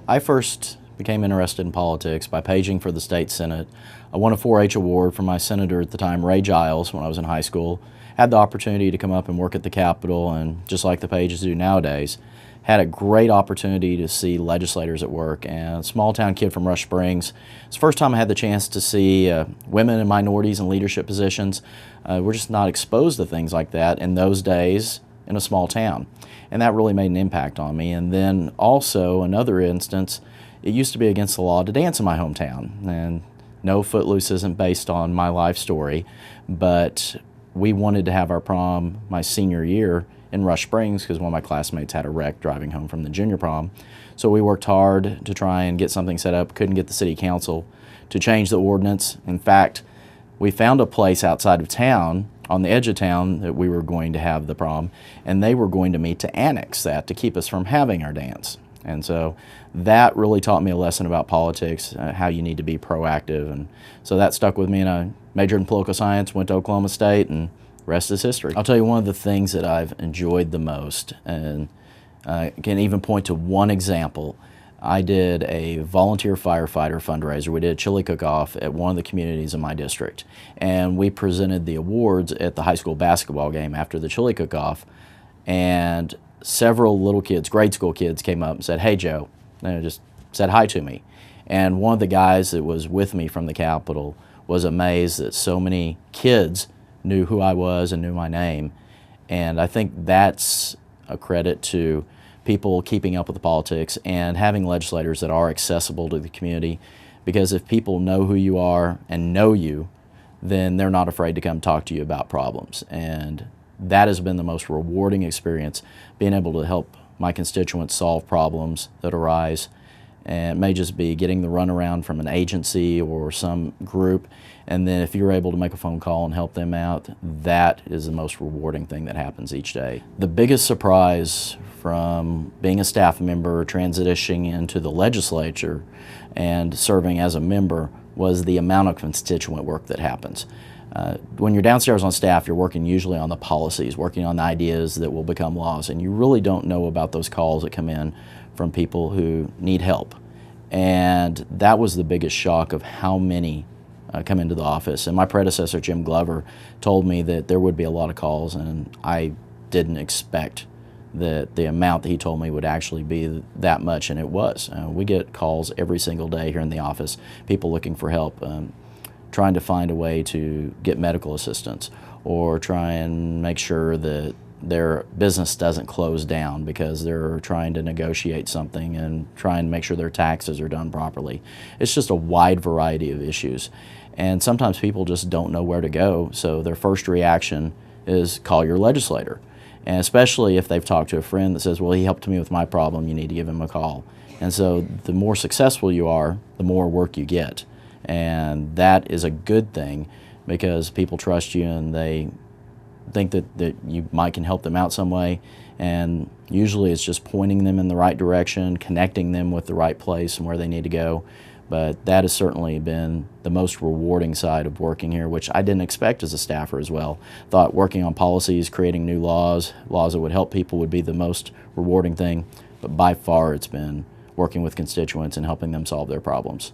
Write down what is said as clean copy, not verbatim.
I first became interested in politics by paging for the state senate. I won a 4-H award from my senator at the time, Ray Giles, when I was in high school. Had the opportunity to come up and work at the Capitol, and just like the pages do nowadays, had a great opportunity to see legislators at work. And a small town kid from Rush Springs, it's the first time I had the chance to see women and minorities in leadership positions. We're just not exposed to things like that in those days in a small town. And that really made an impact on me. And then also another instance, it used to be against the law to dance in my hometown. And no, Footloose isn't based on my life story, but we wanted to have our prom my senior year in Rush Springs because one of my classmates had a wreck driving home from the junior prom. So we worked hard to try and get something set up. Couldn't get the city council to change the ordinance. In fact, we found a place outside of town, on the edge of town, that we were going to have the prom, and they were going to meet to annex that to keep us from having our dance. And so that really taught me a lesson about politics, how you need to be proactive. And so that stuck with me, and I majored in political science, went to Oklahoma State, and the rest is history. I'll tell you one of the things that I've enjoyed the most, and I can even point to one example. I did a volunteer firefighter fundraiser. We did a chili cook-off at one of the communities in my district, and we presented the awards at the high school basketball game after the chili cook-off, and several little kids, grade school kids, came up and said, "Hey, Joe," and just said hi to me. And one of the guys that was with me from the Capitol was amazed that so many kids knew who I was and knew my name. And I think that's a credit to people keeping up with the politics and having legislators that are accessible to the community, because if people know who you are and know you, then they're not afraid to come talk to you about problems. And that has been the most rewarding experience, being able to help my constituents solve problems that arise. And it may just be getting the runaround from an agency or some group, and then if you're able to make a phone call and help them out, that is the most rewarding thing that happens each day. The biggest surprise from being a staff member, transitioning into the legislature, and serving as a member was the amount of constituent work that happens. When you're downstairs on staff, you're working usually on the policies, working on the ideas that will become laws, and you really don't know about those calls that come in from people who need help. And that was the biggest shock of how many come into the office. And my predecessor, Jim Glover, told me that there would be a lot of calls, and I didn't expect that the amount that he told me would actually be that much, and it was. We get calls every single day here in the office, people looking for help, trying to find a way to get medical assistance, or try and make sure that their business doesn't close down because they're trying to negotiate something and try and make sure their taxes are done properly. It's just a wide variety of issues. And sometimes people just don't know where to go, so their first reaction is call your legislator. And especially if they've talked to a friend that says, well, he helped me with my problem, you need to give him a call. And so the more successful you are, the more work you get. And that is a good thing because people trust you and they think that you might can help them out some way. And usually it's just pointing them in the right direction, connecting them with the right place and where they need to go. But that has certainly been the most rewarding side of working here, which I didn't expect as a staffer as well. Thought working on policies, creating new laws that would help people would be the most rewarding thing. But by far it's been working with constituents and helping them solve their problems.